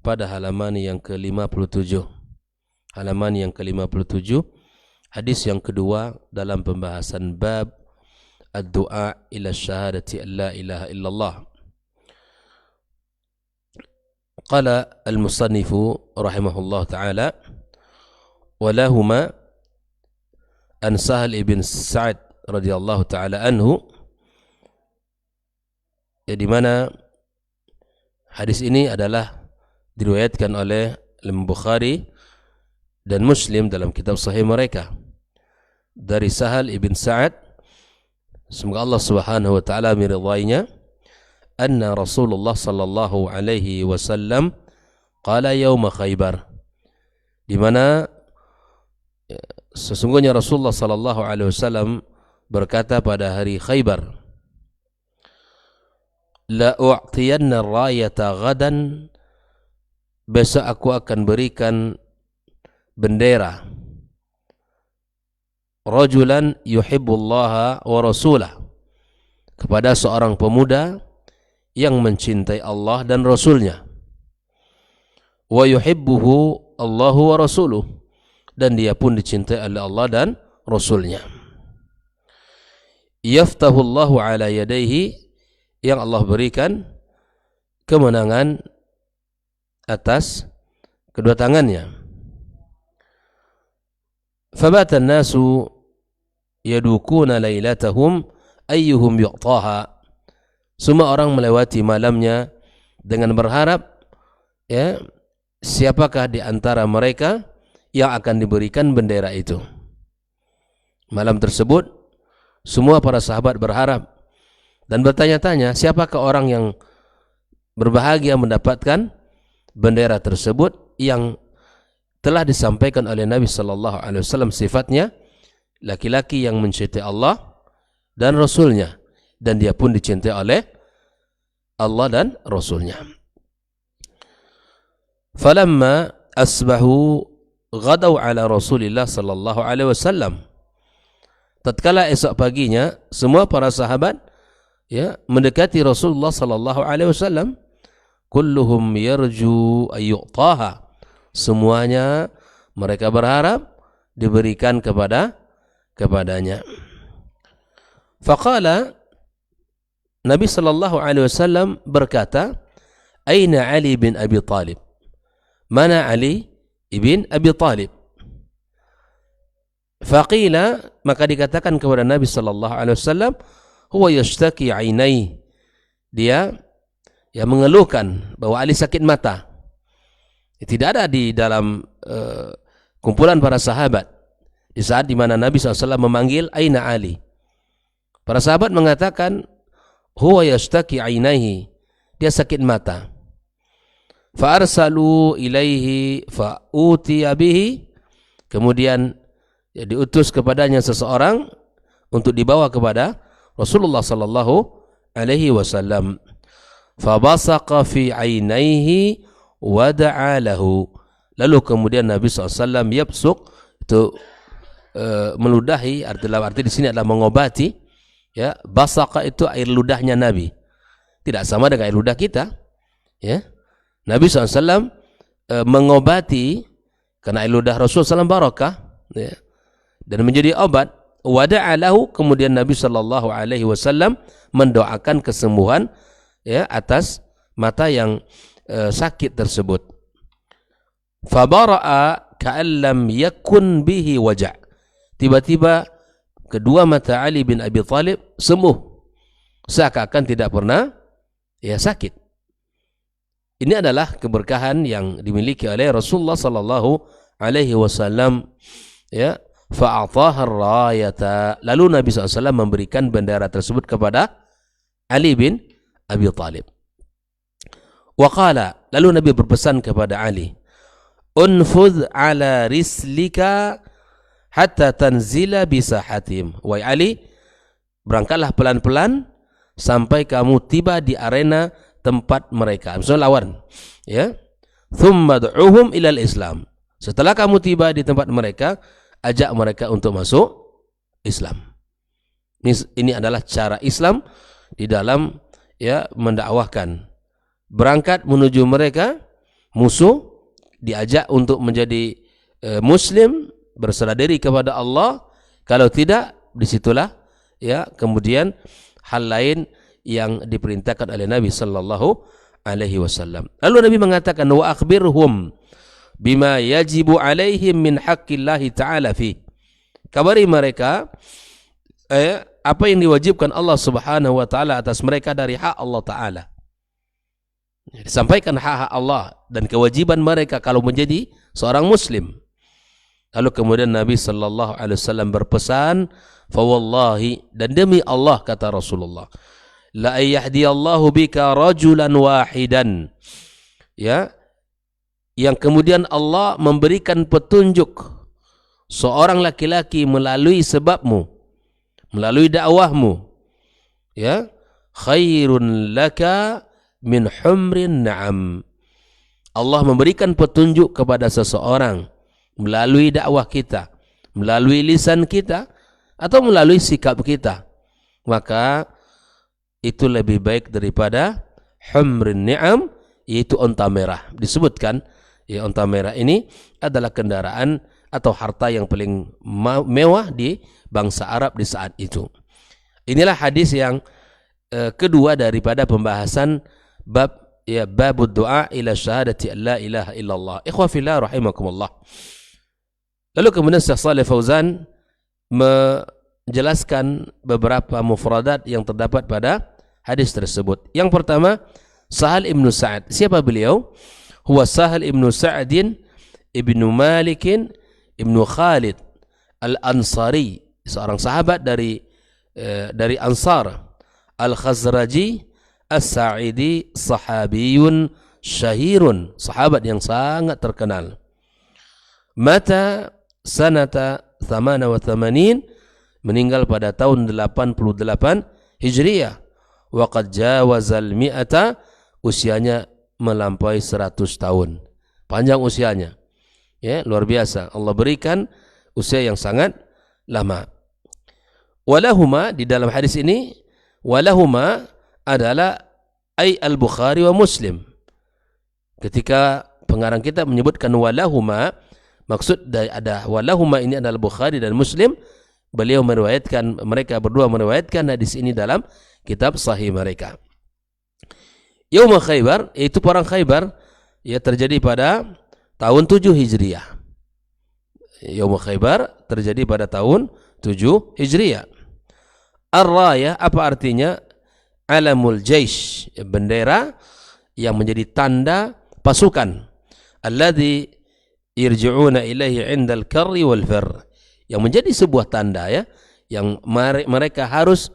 pada halaman yang ke-57. Halaman yang ke-57, hadis yang kedua dalam pembahasan bab ad-du'a ila syahadati an la ilaha illallah. Qala al-musannifu rahimahullah ta'ala wa lahuma an Sahal ibn Sa'ad radhiyallahu ta'ala anhu, di mana hadis ini adalah diriwayatkan oleh Imam Bukhari dan Muslim dalam kitab sahih mereka dari Sahal ibn Sa'ad, semoga Allah Subhanahu wa taala meridainya, anna Rasulullah sallallahu alaihi wasallam qala yaum Khaybar, di mana sesungguhnya Rasulullah sallallahu alaihi wasallam berkata pada hari Khaybar, la u'tiyanna rayata ghadan, besok aku akan berikan bendera rajulan yuhibbullaha wa rasulah, kepada seorang pemuda yang mencintai Allah dan Rasulnya, wa yuhibbuhu Allahu wa rasuluh, dan dia pun dicintai oleh Allah dan Rasulnya. Yaftahu Allahu ala yadayhi, yang Allah berikan kemenangan atas kedua tangannya. Fabata an-nasu yadukuna lailatahum ayyuhum yu'taha, semua orang melewati malamnya dengan berharap, ya, siapakah di antara mereka yang akan diberikan bendera itu. Malam tersebut semua para sahabat berharap dan bertanya-tanya, siapakah orang yang berbahagia mendapatkan bendera tersebut yang telah disampaikan oleh Nabi sallallahu alaihi wasallam, sifatnya laki-laki yang mencintai Allah dan Rasulnya, dan dia pun dicintai oleh Allah dan Rasulnya. Falamma asbahu ghadaw ala Rasulillah sallallahu alaihi wasallam, tatkala esok paginya semua para sahabat, ya, mendekati Rasulullah sallallahu alaihi wasallam, kulluhum yarju ayyu'taha, semuanya mereka berharap diberikan kepadanya. Faqala, Nabi sallallahu alaihi wasallam berkata, aina Ali bin Abi Talib, mana Ali ibn Abi Talib? Faqila, maka dikatakan kepada Nabi sallallahu alaihi wasallam, huwa yashtaki ainai, dia yang mengeluhkan bahwa Ali sakit mata. Tidak ada di dalam kumpulan para sahabat di saat di mana Nabi SAW memanggil aina Ali. Para sahabat mengatakan huwa yashtaki ainaihi, dia sakit mata. Fa arsalu ilaihi fa utiya bihi, kemudian ya, diutus kepadanya seseorang untuk dibawa kepada Rasulullah sallallahu alaihi wasallam. Fa basaqa fi ainaihi wa da'a lahu, lalu kemudian Nabi SAW yabsuq, itu meludahi, dalam arti di sini adalah mengobati, ya. Basaqa itu air ludahnya Nabi, tidak sama dengan air ludah kita, ya. Nabi SAW mengobati, karena air ludah Rasulullah SAW barakah, ya, dan menjadi obat. Wada'a lahu, kemudian Nabi sallallahu alaihi wasallam mendoakan kesembuhan, ya, atas mata yang sakit tersebut. Fabara'a ka'an lam yakun bihi waja', tiba-tiba kedua mata Ali bin Abi Talib sembuh, seakan-akan tidak pernah, ya, sakit. Ini adalah keberkahan yang dimiliki oleh Rasulullah sallallahu alaihi wasallam, ya. Fa'ataha ar-rayata, lalu Nabi SAW memberikan bendera tersebut kepada Ali bin Abi Talib. Wa qala, lalu Nabi berpesan kepada Ali, unfudh ala rislika hatta tanzila bisahatim, wahai Ali, berangkatlah pelan-pelan sampai kamu tiba di arena tempat mereka. Misalnya lawan, ya. Thumma du'uhum ilal Islam, setelah kamu tiba di tempat mereka, ajak mereka untuk masuk Islam. Ini adalah cara Islam di dalam, ya, mendakwahkan. Berangkat menuju mereka, musuh diajak untuk menjadi muslim, berserah diri kepada Allah. Kalau tidak, disitulah ya kemudian hal lain yang diperintahkan oleh Nabi sallallahu alaihi wasallam. Lalu Nabi mengatakan, wa akhbirhum bima yajibu alaihim min haqqillahi ta'ala fi. Kabari mereka apa yang diwajibkan Allah Subhanahu wa taala atas mereka dari hak Allah taala. Disampaikan hak-hak Allah dan kewajiban mereka kalau menjadi seorang muslim. Lalu kemudian Nabi sallallahu alaihi wasallam berpesan, fa wallahi, dan demi Allah kata Rasulullah, la ayahdiyallahu bika rajulan wahidan, ya, yang kemudian Allah memberikan petunjuk seorang laki-laki melalui sebabmu, melalui dakwahmu, ya, khairun laka min humrin na'am. Allah memberikan petunjuk kepada seseorang melalui dakwah kita, melalui lisan kita, atau melalui sikap kita, maka itu lebih baik daripada humrin ni'am, yaitu onta merah. Disebutkan ya, onta merah ini adalah kendaraan atau harta yang paling mewah di bangsa Arab di saat itu. Inilah hadis yang kedua daripada pembahasan bab ya babud du'a ila syahadati an la ilaha illallah. Ikhwa fillah rahimakumullah. Lalu kemudian Syekh Shalih Fauzan menjelaskan beberapa mufradat yang terdapat pada hadis tersebut. Yang pertama, Sahal ibnu Sa'ad. Siapa beliau? Huwa Sahal ibnu Sa'adin ibnu Malikin ibnu Khalid al-Ansari, seorang sahabat dari Ansar, al-Khazraji as-Sa'idi, sahabiyun syahirun, sahabat yang sangat terkenal. Mata sanata 88, meninggal pada tahun 88 Hijriyah. Wa qad jawazal mi'ata, usianya melampaui 100 tahun. Panjang usianya. Ya, luar biasa. Allah berikan usia yang sangat lama. Walahuma, di dalam hadis ini, walahuma adalah ay al-Bukhari wa Muslim. Ketika pengarang kita menyebutkan walahuma, maksud dari ada walahuma ini adalah Bukhari dan Muslim. Beliau meriwayatkan, mereka berdua meriwayatkan hadis ini dalam kitab sahih mereka. Yaum Khaybar, yaitu perang Khaybar, ya, terjadi pada tahun 7 Hijriah. Yaum Khaybar terjadi pada tahun 7 Hijriah. Ar-rayah apa artinya? Alamul jaish, bendera yang menjadi tanda pasukan. Alladzi yarji'una ilaihi 'indal karri wal fir, yang menjadi sebuah tanda ya, yang mereka harus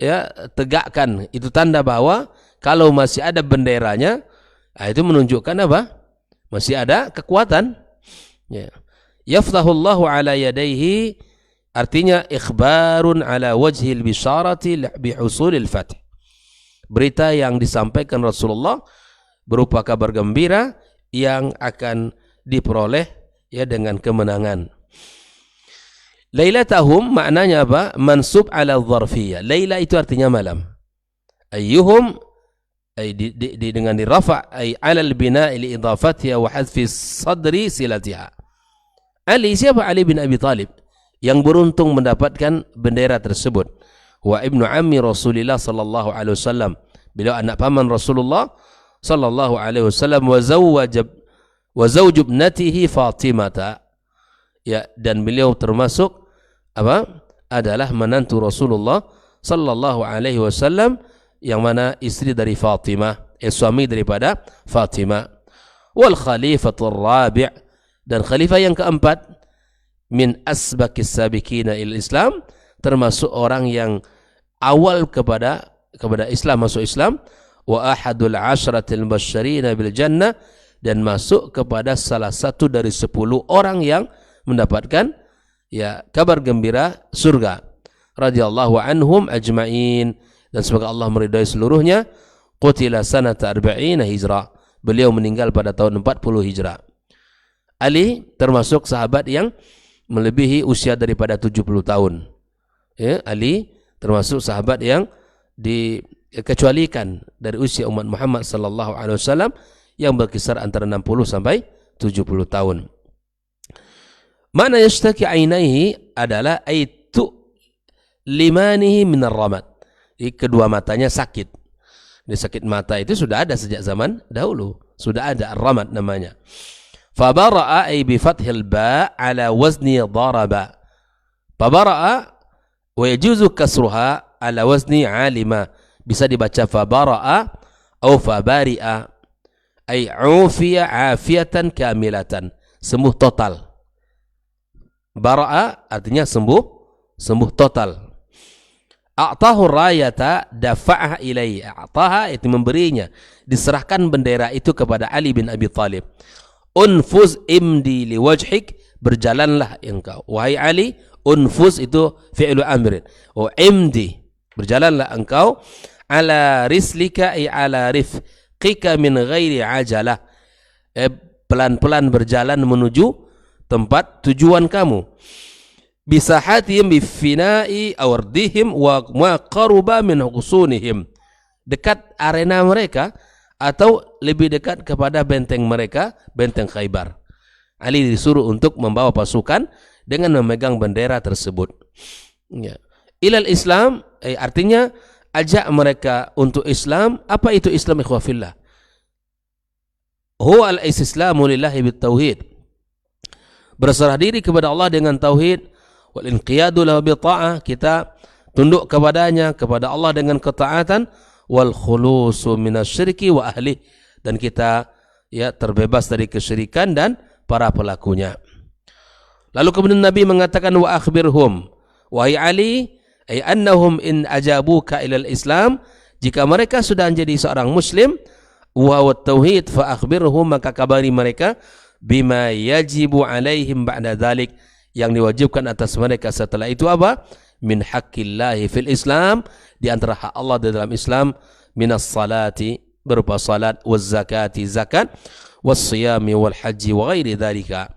ya tegakkan. Itu tanda bahwa kalau masih ada benderanya, itu menunjukkan apa? Masih ada kekuatan. Ya. Yaftahullahu ala yadayhi, artinya ikhbarun ala wajhil bisyarati bihusulil fath. Berita yang disampaikan Rasulullah berupa kabar gembira yang akan diperoleh ya dengan kemenangan. Lailatahum maknanya apa? Mansub ala dzarfiyah. Laila itu artinya malam. Ayyuhum ay dengan dirafa ay ala al-bina'i li idafatiha wa hadfi sadri silatiha. Ali, siapa? Ali bin Abi Thalib, yang beruntung mendapatkan bendera tersebut. Wa ibnu ammi Rasulillah sallallahu alaihi wasallam, beliau anak paman Rasulullah sallallahu alaihi wasallam. Wa zawj ibnatihi Fatimah, ya, dan beliau termasuk apa? Adalah menantu Rasulullah sallallahu alaihi wasallam, yang mana istri dari Fatimah, suami daripada Fatimah. Wal khalifatul rabi', dan khalifah yang keempat, min asbaqis sabiqina il Islam, termasuk orang yang awal kepada Islam, masuk Islam. Wa ahadul ashratil mubasysyirina bil jannah, dan masuk kepada salah satu dari 10 orang yang mendapatkan ya kabar gembira surga. Radhiyallahu anhum ajma'in, dan semoga Allah meridai seluruhnya. Qutila sanata 40 hijrah, beliau meninggal pada tahun 40 hijrah. Ali termasuk sahabat yang melebihi usia daripada 70 tahun. Ya, Ali termasuk sahabat yang dikecualikan dari usia umat Muhammad sallallahu alaihi wasallam, yang berkisar antara 60 sampai 70 tahun. Mana yashtaki ainaihi adalah aitu limanihi minar ramad. Kedua matanya sakit. Di sakit mata itu sudah ada sejak zaman dahulu. Sudah ada ar-ramad namanya. Fabara'a ay bi fathil ba ala wazni daraba. Fabara'a wa yajuzu kasruha ala wazni alima. Bisa dibaca fabara'a atau fabari'a. Ay ufiya afiyatan kamilatan. Sembuh total. Bara'a artinya sembuh total. A'tahu rayata dafa'ah ilaihi. A'taha itu memberinya, diserahkan bendera itu kepada Ali bin Abi Thalib. Unfuz imdi liwajhik, berjalanlah engkau wahai Ali. Unfuz itu fi'lu amrin. Imdi, berjalanlah engkau ala rislika ay ala rifqika min ghairi ajalah. Pelan-pelan berjalan menuju tempat tujuan kamu. Bisahatihim bifina'i awardihim wa ma qaruba min husunihim. Dekat arena mereka atau lebih dekat kepada benteng mereka, benteng Khaybar. Ali disuruh untuk membawa pasukan dengan memegang bendera tersebut. Ya. Ilal Islam, artinya ajak mereka untuk Islam. Apa itu Islam, ikhwafillah? Huwa al-islamu lillahi bitauhid. Berserah diri kepada Allah dengan tauhid. Wal inqiyadu lahu bi ta'ah, kita tunduk kepadanya, kepada Allah dengan ketaatan. Wal khulusu minasyirki wa ahli, dan kita ya terbebas dari kesyirikan dan para pelakunya. Lalu kemudian Nabi mengatakan wa akhbirhum wahai Ali ay annahum in ajabuka ilal Islam, jika mereka sudah menjadi seorang muslim wa tauhid fa akhbirhum, maka kabari mereka bima yajibu alaihim ba'da dzalik, yang diwajibkan atas mereka setelah itu apa? Min haqqillahi fil Islam, di antara hak Allah di dalam Islam, minas salati, berupa salat, waz zakati, zakat, was siyami wal haji wa ghairi dzalika.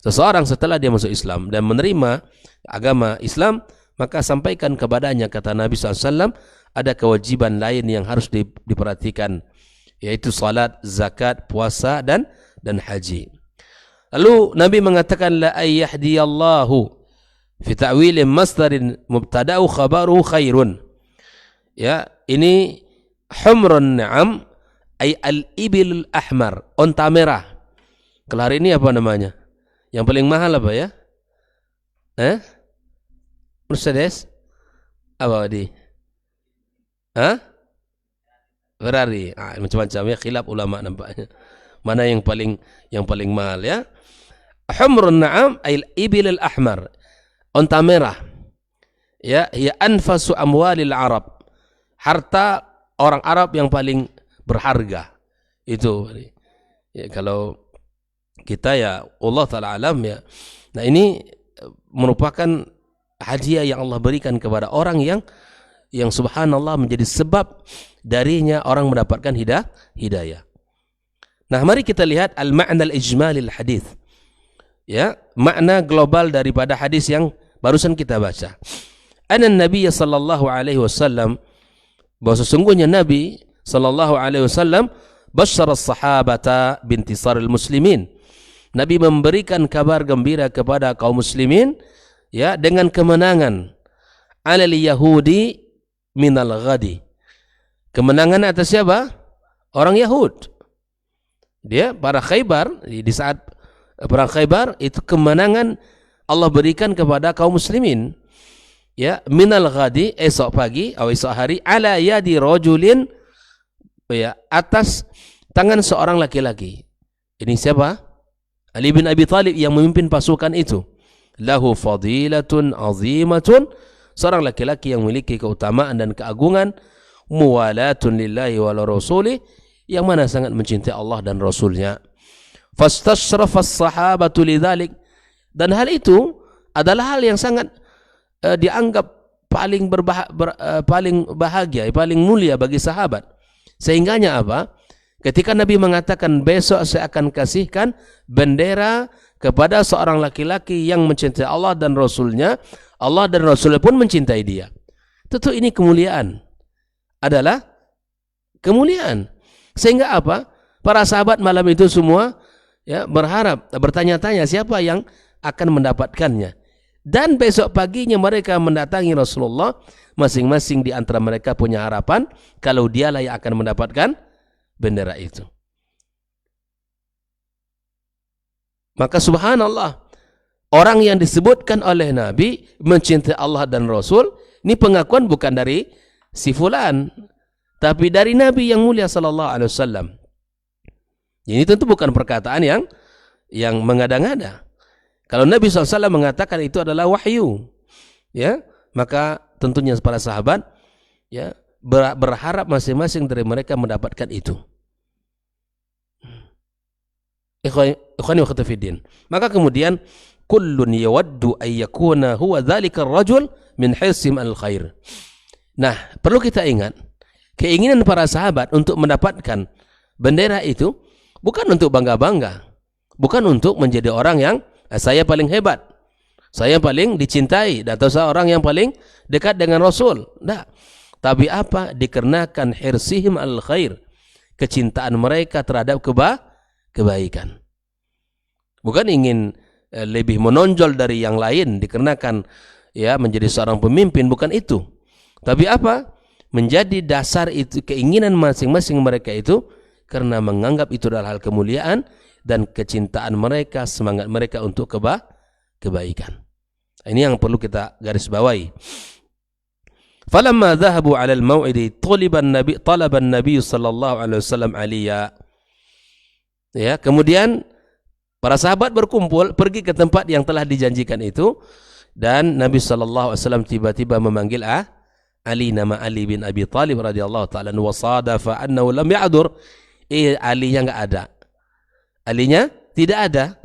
Seseorang setelah dia masuk Islam dan menerima agama Islam, maka sampaikan kepadanya, kata Nabi SAW, ada kewajiban lain yang harus diperhatikan, yaitu salat, zakat, puasa dan haji. Lalu Nabi mengatakan la ayyahdiyallahu fi ta'wil masdarin mubtada'u khabaru khairun. Ya, ini humrun na'am ay al-ibil ahmar, onta merah. Kalau hari ini apa namanya? Yang paling mahal apa ya? Mercedes? Apa di? Ferrari. Macam-macam ya, khilaf ulama nampaknya. Mana yang paling mahal ya? Humrun na'am ayil ibil al-ahmar, onta merah. Ya, hiya anfasu amwalil Arab, harta orang Arab yang paling berharga. Itu ya, kalau kita ya Allah taala alam ya. Nah, ini merupakan hadiah yang Allah berikan kepada orang yang subhanallah menjadi sebab darinya orang mendapatkan hidayah. Nah, mari kita lihat al-ma'na al-ijmalil hadis. Ya, makna global daripada hadis yang barusan kita baca. Anna Nabi sallallahu alaihi wasallam, bahwa sesungguhnya Nabi sallallahu alaihi wasallam basyara as-sahabata bintisaril muslimin. Nabi memberikan kabar gembira kepada kaum muslimin ya dengan kemenangan alal yahudi minal ghadi. Kemenangan atas siapa? Orang Yahud. Dia para Khaybar, di saat perang Khaybar itu kemenangan Allah berikan kepada kaum muslimin. Ya, minal ghadi, esok pagi atau esok hari, ala yadi rajulin, ya, atas tangan seorang laki-laki. Ini siapa? Ali bin Abi Thalib yang memimpin pasukan itu. Lahu fadilatun azimatun, seorang laki-laki yang memiliki keutamaan dan keagungan, muwalatun lillahi wa rasulih, yang mana sangat mencintai Allah dan Rasulnya. Fastashrafas sahabatu lidzalik, dan hal itu adalah hal yang sangat dianggap paling bahagia, paling mulia bagi sahabat. Sehingganya apa? Ketika Nabi mengatakan besok saya akan kasihkan bendera kepada seorang laki-laki yang mencintai Allah dan Rasulnya, Allah dan Rasulnya pun mencintai dia. Tentu ini kemuliaan, adalah kemuliaan. Sehingga apa? Para sahabat malam itu semua ya berharap, bertanya-tanya siapa yang akan mendapatkannya. Dan besok paginya mereka mendatangi Rasulullah, masing-masing di antara mereka punya harapan kalau dialah yang akan mendapatkan bendera itu. Maka subhanallah, orang yang disebutkan oleh Nabi mencintai Allah dan Rasul, ini pengakuan bukan dari si fulan, tapi dari Nabi yang mulia sallallahu alaihi wasallam. Ini tentu bukan perkataan yang mengada-ngada. Kalau Nabi SAW mengatakan itu adalah wahyu, ya, maka tentunya para sahabat ya berharap masing-masing dari mereka mendapatkan itu. Ikhwani wa akhwati. Maka kemudian kullun yawaddu ay yakuna huwa dzalika ar-rajul min hirsim al-khair. Nah, perlu kita ingat, keinginan para sahabat untuk mendapatkan bendera itu bukan untuk bangga-bangga, bukan untuk menjadi orang yang saya paling hebat, saya paling dicintai, atau saya orang yang paling dekat dengan Rasul. Nah, tapi apa? Dikarenakan hirsihim al-khair, kecintaan mereka terhadap kebaikan. Bukan ingin lebih menonjol dari yang lain dikarenakan ya menjadi seorang pemimpin, bukan itu. Tapi apa? Menjadi dasar itu keinginan masing-masing mereka itu karena menganggap itu adalah hal kemuliaan dan kecintaan mereka, semangat mereka untuk kebaikan. Ini yang perlu kita garis bawahi. Falamma dhahabu 'ala al-maw'idi talaba an-nabi sallallahu alaihi wasallam Aliya. Ya, kemudian para sahabat berkumpul pergi ke tempat yang telah dijanjikan itu, dan Nabi sallallahu alaihi wasallam tiba-tiba memanggil Ali, nama Ali bin Abi Thalib radhiyallahu ta'ala, wa sadafa annahu lam ya'dur. Ali-nya enggak ada. Alinya tidak ada.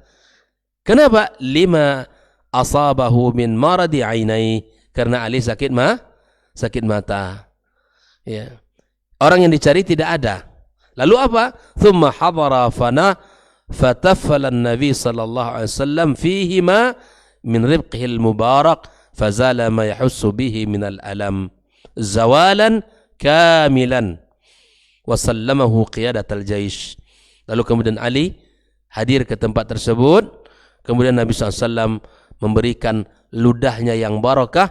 Kenapa? Lima asabahu min maradi ainai, karena Ali sakit mata. Ya. Orang yang dicari tidak ada. Lalu apa? Thumma hadara fatafala an-nabi sallallahu alaihi wasallam fihima min ribqihi al-mubarak fazala ma yahussu bihi min al-alam zawalan kamilan wa sallamahu qiyadat al-jaish. Lalu kemudian Ali hadir ke tempat tersebut. Kemudian Nabi SAW memberikan ludahnya yang barakah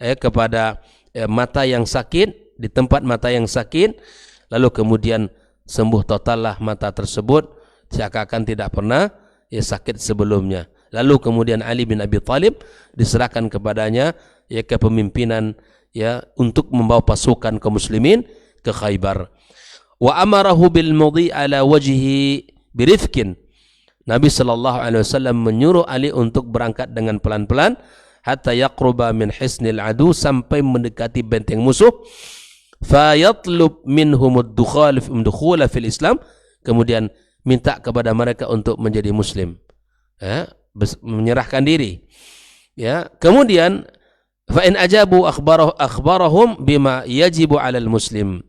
kepada mata yang sakit, di tempat mata yang sakit. Lalu kemudian sembuh totallah mata tersebut, seakan-akan tidak pernah sakit sebelumnya. Lalu kemudian Ali bin Abi Thalib diserahkan kepadanya kepemimpinan untuk membawa pasukan kaum muslimin ke Khaybar. Wa amarahu bil mudhi ala wajhi birifkin. Nabi SAW menyuruh Ali untuk berangkat dengan pelan-pelan hatta yaqruba min hisnil adu, sampai mendekati benteng musuh. Fayatlub minhum ad-dukhula fil Islam, kemudian minta kepada mereka untuk menjadi muslim, menyerahkan diri. Ya, kemudian fa in ajabu akhbarahum bima yajibu 'alal muslim.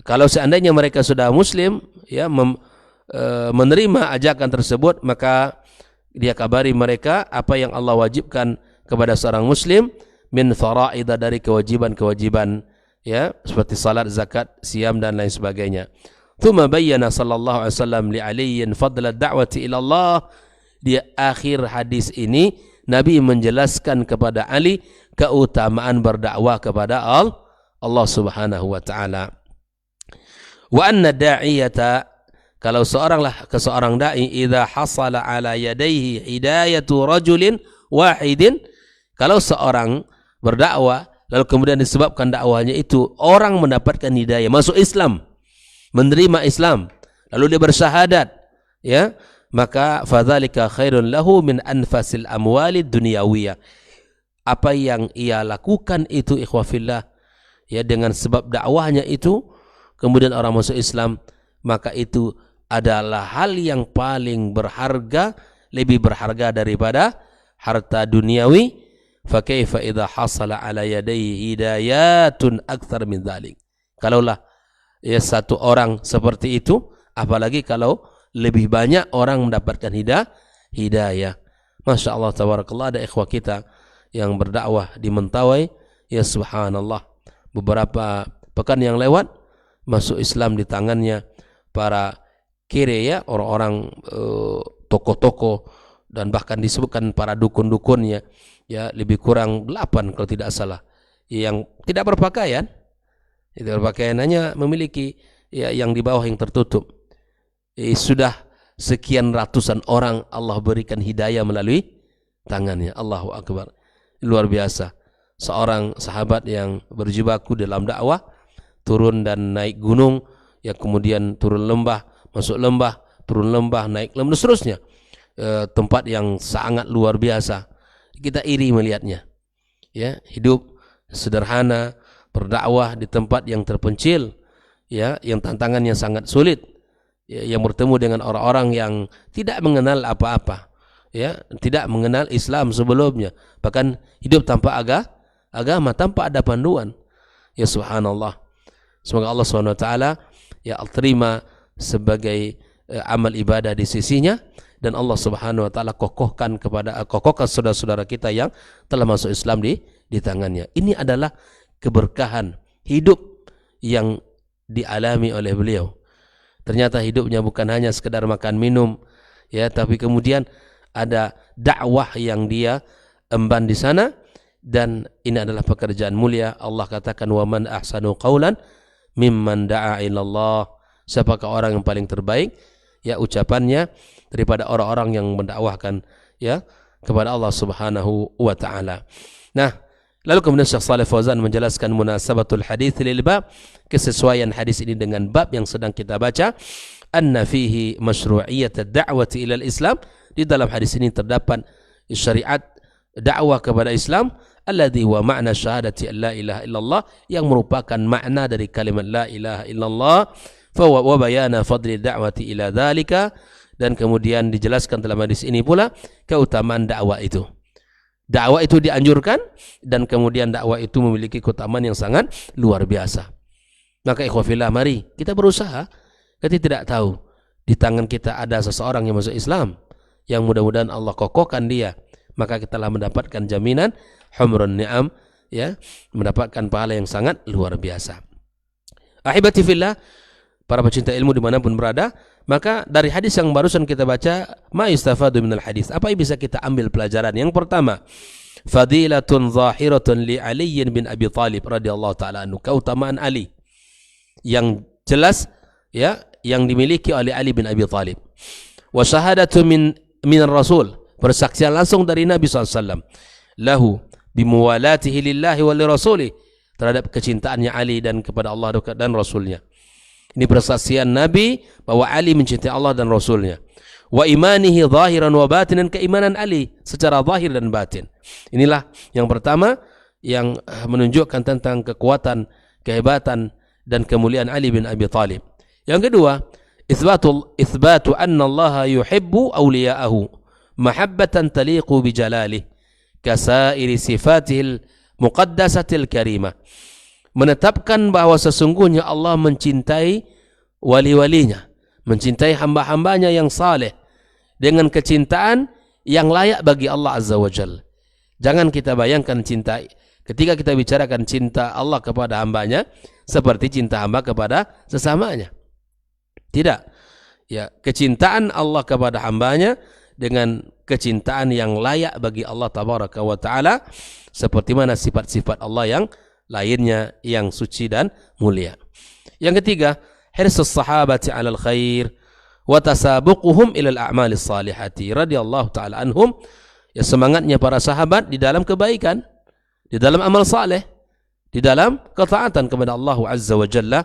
Kalau seandainya mereka sudah muslim, menerima ajakan tersebut, maka dia kabari mereka apa yang Allah wajibkan kepada seorang muslim min faraidah, dari kewajiban-kewajiban, seperti salat, zakat, siam dan lain sebagainya. Tsumma bayyana sallallahu alaihi wasallam li Aliyin fadla ad-da'wati ila Allah. Di akhir hadis ini Nabi menjelaskan kepada Ali keutamaan berdakwah kepada Allah Subhanahu wa taala. Wa anna da'iyata, kalau seorang dai idza hasala ala yadayhi hidayatu rajulin wahidin, kalau seorang berdakwah lalu kemudian disebabkan dakwahnya itu orang mendapatkan hidayah, masuk Islam, menerima Islam, lalu dia bersyahadat, maka fadzalika khairun lahu min anfasil amwalid dunyawiyah. Apa yang ia lakukan itu ikhwafillah, dengan sebab dakwahnya itu kemudian orang masuk Islam, maka itu adalah hal yang paling berharga, lebih berharga daripada harta duniawi. Fa kaifa idza hasala ala yadayhi hidayatun aktsar min dzalik. Kalaulah satu orang seperti itu, apalagi kalau lebih banyak orang mendapatkan hidayah. Masya Allah tabarakallah, ada ikhwah kita yang berdakwah di Mentawai, subhanallah, beberapa pekan yang lewat masuk Islam di tangannya para kere ya, orang-orang tokoh-tokoh dan bahkan disebutkan para dukun-dukunnya, ya lebih kurang 8 kalau tidak salah, yang tidak berpakaian. Tidak berpakaian, hanya memiliki ya yang di bawah yang tertutup. Sudah sekian ratusan orang Allah berikan hidayah melalui tangannya. Allahu Akbar. Luar biasa. Seorang sahabat yang berjibaku dalam dakwah, turun dan naik gunung, ya kemudian turun lembah, masuk lembah, turun lembah, naik lembah, seterusnya. Tempat yang sangat luar biasa. Kita iri melihatnya. Ya, hidup sederhana, berdakwah di tempat yang terpencil, ya, yang tantangannya sangat sulit, ya, yang bertemu dengan orang-orang yang tidak mengenal apa-apa, ya, tidak mengenal Islam sebelumnya, bahkan hidup tanpa agama, tanpa ada panduan. Ya subhanallah. Semoga Allah SWT ya terima sebagai amal ibadah di sisinya, dan Allah Subhanahu wa taala kokohkan saudara-saudara kita yang telah masuk Islam di tangannya. Ini adalah keberkahan hidup yang dialami oleh beliau. Ternyata hidupnya bukan hanya sekedar makan minum, ya, tapi kemudian ada dakwah yang dia emban di sana, dan ini adalah pekerjaan mulia. Allah katakan, wa man ahsanu qaulan mimman da'a ilallah. Siapakah orang yang paling terbaik ya ucapannya daripada orang-orang yang mendakwahkan ya kepada Allah Subhanahu wa taala. Nah, lalu kemudian Syekh Shalih Fauzan menjelaskan munasabatul hadits lil bab, kesesuaian hadis ini dengan bab yang sedang kita baca. Anna fihi masyru'iyyat ad-da'wati ila al-Islam. Di dalam hadis ini terdapat syariat dakwah kepada Islam, alladhi wa ma'na syahadati la ilaha illallah, yang merupakan makna dari kalimat la ilaha illallah, wa bayana fadli da'wati ila dzalika, dan kemudian dijelaskan dalam hadis ini pula keutamaan dakwah itu. Dakwah itu dianjurkan, dan kemudian dakwah itu memiliki keutamaan yang sangat luar biasa. Maka ikhwafillah, mari kita berusaha. Kita tidak tahu di tangan kita ada seseorang yang masuk Islam, yang mudah-mudahan Allah kokohkan dia, maka kita telah mendapatkan jaminan humrun ni'am, ya, mendapatkan pahala yang sangat luar biasa. Ahibati fillah, para pecinta ilmu dimanapun berada, maka dari hadis yang barusan kita baca, ma yustafadu minal hadis, apa yang bisa kita ambil pelajaran? Yang pertama, fadilatun zahiratun li Ali bin Abi Thalib radhiyallahu taala anhu, keutamaan Ali yang jelas ya, yang dimiliki oleh Ali bin Abi Thalib. Wa syahadatu min Rasul, persaksian langsung dari Nabi SAW, lahu bimuwalatihi lillahi wa li rasulih, terhadap kecintaannya Ali dan kepada Allah dan Rasulnya. Ini persaksian Nabi bahwa Ali mencintai Allah dan Rasulnya. Wa imanihi zahiran wa batinan, keimanan Ali secara zahir dan batin. Inilah yang pertama yang menunjukkan tentang kekuatan, kehebatan dan kemuliaan Ali bin Abi Thalib. Yang kedua, itsbatu anna Allah yuhibbu awliya'ahu mahabbatan taliqu bi jalalih kasairi sifatihil muqaddasatil karimah. Menetapkan bahwa sesungguhnya Allah mencintai wali-walinya, mencintai hamba-hambanya yang saleh dengan kecintaan yang layak bagi Allah Azza wa Jalla. Jangan kita bayangkan cinta, ketika kita bicarakan cinta Allah kepada hambanya seperti cinta hamba kepada sesamanya. Tidak. Ya, kecintaan Allah kepada hambanya dengan kecintaan yang layak bagi Allah Tabaraka wa Ta'ala, seperti mana sifat-sifat Allah yang lainnya yang suci dan mulia. Yang ketiga, hirsus sahabati 'alal khair wa tasabuquhum ilal a'malis salihati radhiyallahu ta'ala anhum, ya semangatnya para sahabat di dalam kebaikan, di dalam amal saleh, di dalam ketaatan kepada Allah Azza wa Jalla,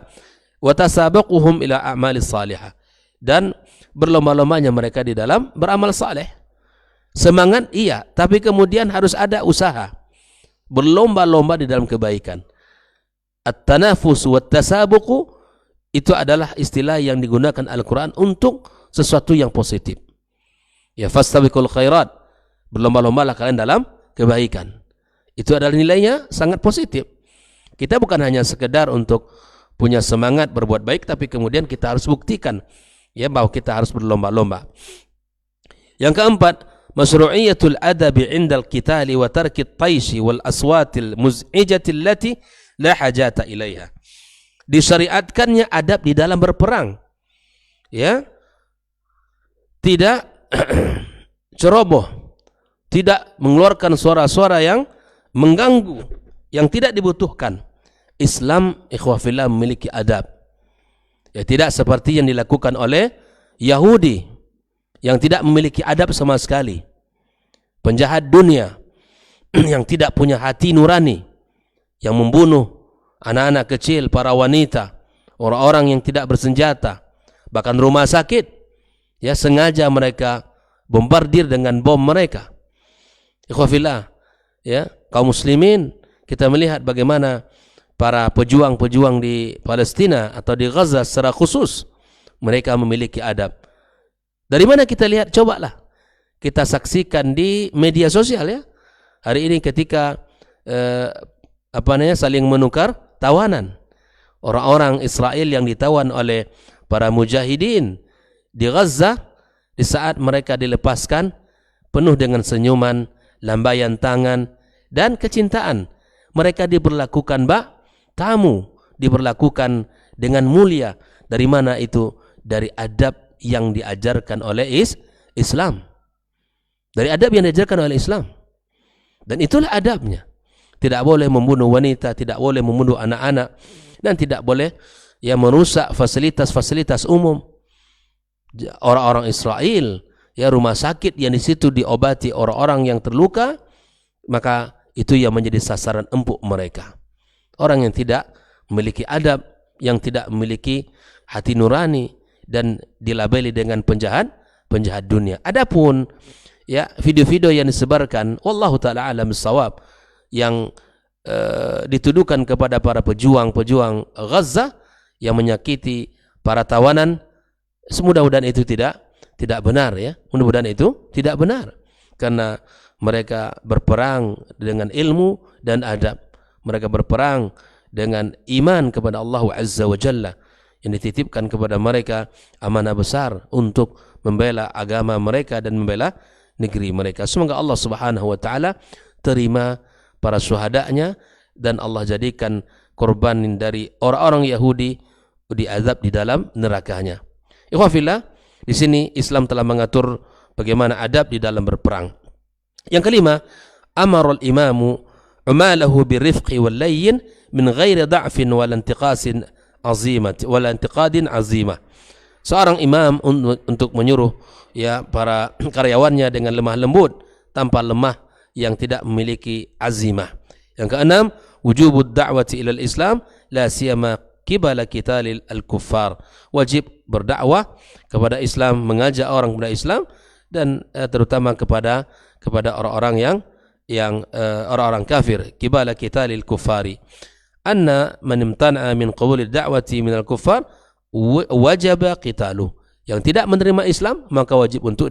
wa tasabuquhum ila a'malis salihah, dan berlomba-lombanya mereka di dalam beramal saleh. Semangat iya, tapi kemudian harus ada usaha. Berlomba-lomba di dalam kebaikan. At-tanafus wa tasabuqu, itu adalah istilah yang digunakan Al-Quran untuk sesuatu yang positif. Ya, fastabiqul khairat, berlomba-lombalah kalian dalam kebaikan. Itu adalah nilainya sangat positif. Kita bukan hanya sekedar untuk punya semangat berbuat baik, tapi kemudian kita harus buktikan ya bahwa kita harus berlomba-lomba. Yang keempat, masyru'iyatul adabi 'indal qitali wa tarkit taishi wal aswatil muz'ijati allati la hajata ilaiha. Disyariatkannya adab di dalam berperang. Ya, tidak ceroboh, tidak mengeluarkan suara-suara yang mengganggu, yang tidak dibutuhkan. Islam ikhwah fillah memiliki adab. Ya, tidak seperti yang dilakukan oleh Yahudi yang tidak memiliki adab sama sekali. Penjahat dunia yang tidak punya hati nurani, yang membunuh anak-anak kecil, para wanita, orang-orang yang tidak bersenjata, bahkan rumah sakit, ya sengaja mereka bombardir dengan bom mereka. Ikhwah fillah, ya kaum muslimin, kita melihat bagaimana para pejuang-pejuang di Palestina atau di Gaza secara khusus, mereka memiliki adab. Dari mana kita lihat? Cobalah kita saksikan di media sosial, ya. Hari ini ketika saling menukar tawanan, orang-orang Israel yang ditawan oleh para mujahidin di Gaza, di saat mereka dilepaskan, penuh dengan senyuman, lambaian tangan, dan kecintaan. Mereka diperlakukan tamu, diperlakukan dengan mulia. Dari mana itu? Dari adab yang diajarkan oleh Islam. Dari adab yang diajarkan oleh Islam. Dan itulah adabnya. Tidak boleh membunuh wanita, tidak boleh membunuh anak-anak, dan tidak boleh merusak fasilitas-fasilitas umum. Orang-orang Israel, rumah sakit yang di situ diobati orang-orang yang terluka, maka itu yang menjadi sasaran empuk mereka. Orang yang tidak memiliki adab, yang tidak memiliki hati nurani, dan dilabeli dengan penjahat dunia. Adapun video-video yang disebarkan, wallahu taala alam bissawab, yang dituduhkan kepada para pejuang Gaza yang menyakiti para tawanan, mudah-mudahan itu tidak benar, ya. Mudah-mudahan itu tidak benar, karena mereka berperang dengan ilmu dan adab. Mereka berperang dengan iman kepada Allah Azza wa Jalla yang dititipkan kepada mereka, amanah besar untuk membela agama mereka dan membela negeri mereka. Semoga Allah Subhanahu wa taala terima para syuhadanya dan Allah jadikan korban dari orang-orang Yahudi diazab di dalam nerakanya. Ikhwah fillah, di sini Islam telah mengatur bagaimana adab di dalam berperang. Yang kelima, amara al-imamu umalahu birrifqi wal layyin min ghairi da'fin wal intiqasin azimah wal intiqadin azimah. Seorang imam untuk menyuruh para karyawannya dengan lemah lembut tanpa lemah yang tidak memiliki azimah. Yang keenam, wujubud da'wati ilal Islam la siyama qibala qitalil al-kuffar. Wajib berdakwah kepada Islam, mengajak orang kepada Islam, dan terutama kepada orang-orang yang orang-orang kafir. Qibala qitalil kuffari. Anna man imtana'a min qabulid da'wati min al-kuffar wajaba qitaluh. Yang tidak menerima Islam maka wajib untuk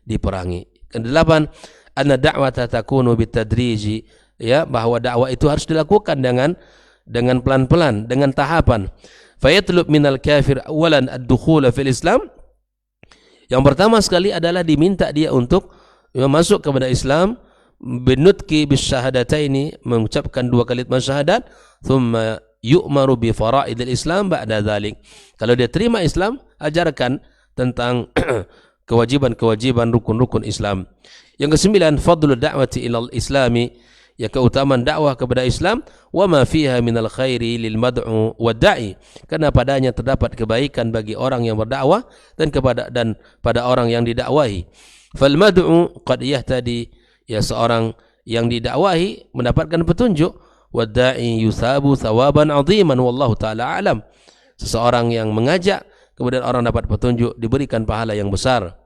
diperangi. Kedelapan, anna da'wata takunu bitadriji, bahwa dakwah itu harus dilakukan dengan pelan-pelan, dengan tahapan. Fayatlub minal kafir awalan ad-dukhula fil Islam. Yang pertama sekali adalah diminta dia untuk masuk kepada Islam binutki bisyahadataini, mengucapkan 2 kalimat syahadat, thumma yu'maru bi fara'idil Islam ba'da dzalik. Kalau dia terima Islam, ajarkan tentang kewajiban-kewajiban rukun-rukun Islam. Yang kesembilan, fadlul da'wati ilal islami, keutamaan dakwah kepada Islam, wa ma fiha minal khairi lil mad'u wad da'i, karena padanya terdapat kebaikan bagi orang yang berdakwah dan pada orang yang didakwahi. Fal mad'u qad yahtadi, seorang yang didakwahi mendapatkan petunjuk, wad da'i yusabu thawaban 'aziman wallahu taala alam. Seseorang yang mengajak kemudian orang dapat petunjuk, diberikan pahala yang besar.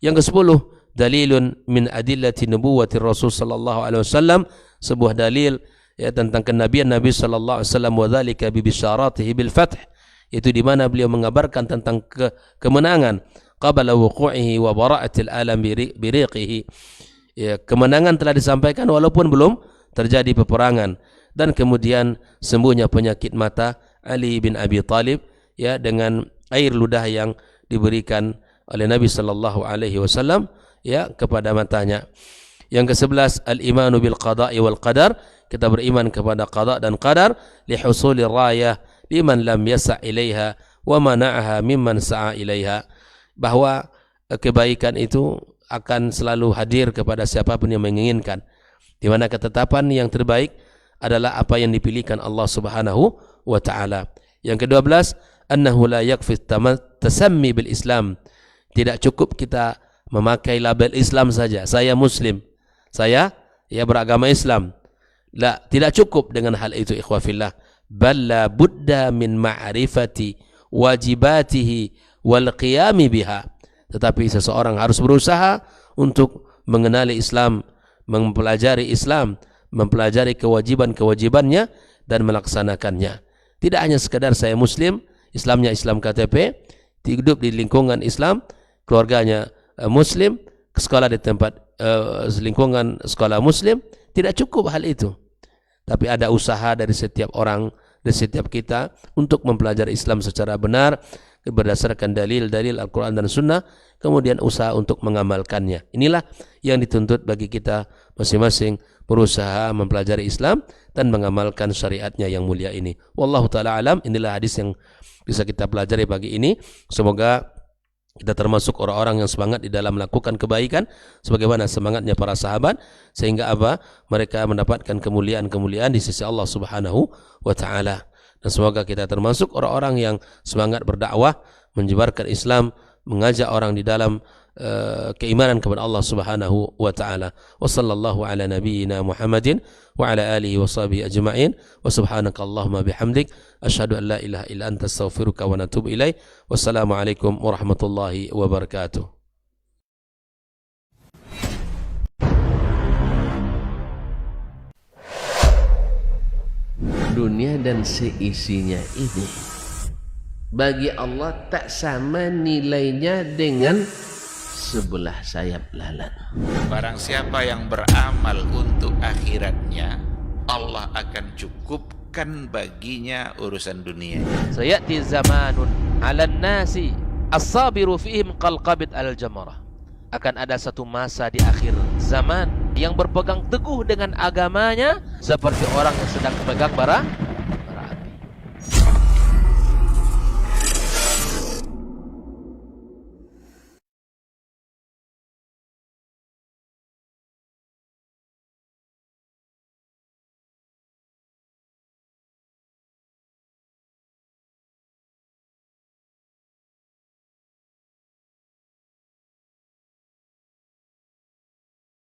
Yang ke-10, dalilun min adillati nubuwwati Rasul sallallahu alaihi wasallam, sebuah dalil tentang kenabian Nabi sallallahu alaihi wasallam, wa dzalika bi bisyaratihi bil fath, itu di mana beliau mengabarkan tentang kemenangan qabla wuqu'ihi wa bara'atil alam bi riqihi. Kemenangan telah disampaikan walaupun belum terjadi peperangan, dan kemudian sembuhnya penyakit mata Ali bin Abi Thalib dengan air ludah yang diberikan oleh Nabi sallallahu alaihi wasallam kepada matanya. Yang ke-11, al-imanu bil qada'i wal qadar, kita beriman kepada qada dan qadar, li husulir rayah liman lam yasa' ilaiha wa mana'aha mimman sa'a ilaiha, bahwa kebaikan itu akan selalu hadir kepada siapapun yang menginginkan. Di mana ketetapan yang terbaik adalah apa yang dipilihkan Allah Subhanahu wa taala. Yang ke-12, annahu la yakfi tasammi bil Islam. Tidak cukup kita memakai label Islam saja. Saya Muslim. Saya beragama Islam. Tidak cukup dengan hal itu, ikhwah fillah. Bal la budda min ma'rifati wajibatihi wal qiyami biha. Tetapi seseorang harus berusaha untuk mengenali Islam, mempelajari Islam, mempelajari kewajiban-kewajibannya dan melaksanakannya. Tidak hanya sekadar saya Muslim, Islamnya Islam KTP, hidup di lingkungan Islam, keluarganya Muslim, sekolah di tempat lingkungan sekolah Muslim. Tidak cukup hal itu. Tapi ada usaha dari setiap orang, dari setiap kita untuk mempelajari Islam secara benar berdasarkan dalil-dalil Al-Quran dan Sunnah, kemudian usaha untuk mengamalkannya. Inilah yang dituntut bagi kita masing-masing, berusaha mempelajari Islam dan mengamalkan syariatnya yang mulia ini. Wallahu ta'ala alam. Inilah hadis yang bisa kita pelajari pagi ini. Semoga kita termasuk orang-orang yang semangat di dalam melakukan kebaikan sebagaimana semangatnya para sahabat, sehingga mereka mendapatkan kemuliaan-kemuliaan di sisi Allah Subhanahu wa taala. Dan semoga kita termasuk orang-orang yang semangat berdakwah, menyebarkan Islam, mengajak orang di dalam keimanan kepada Allah Subhanahu wa taala. Wa sallallahu ala nabiyyina Muhammadin wa ala alihi wa sahbihi ajma'in. Wa subhanakallahumma bihamdik asyhadu an la ilaha illa anta astaghfiruka wa atubu ilaik. Wassalamu alaikum warahmatullahi wabarakatuh. Dunia dan seisinya ini bagi Allah tak sama nilainya dengan sebelah sayap lalat. Barang siapa yang beramal untuk akhiratnya, Allah akan cukupkan baginya urusan dunia. Sayati zamanun 'alan nasi as-sabiru fihim qalqabit al-jamarah. Akan ada satu masa di akhir zaman yang berpegang teguh dengan agamanya seperti orang yang sedang memegang bara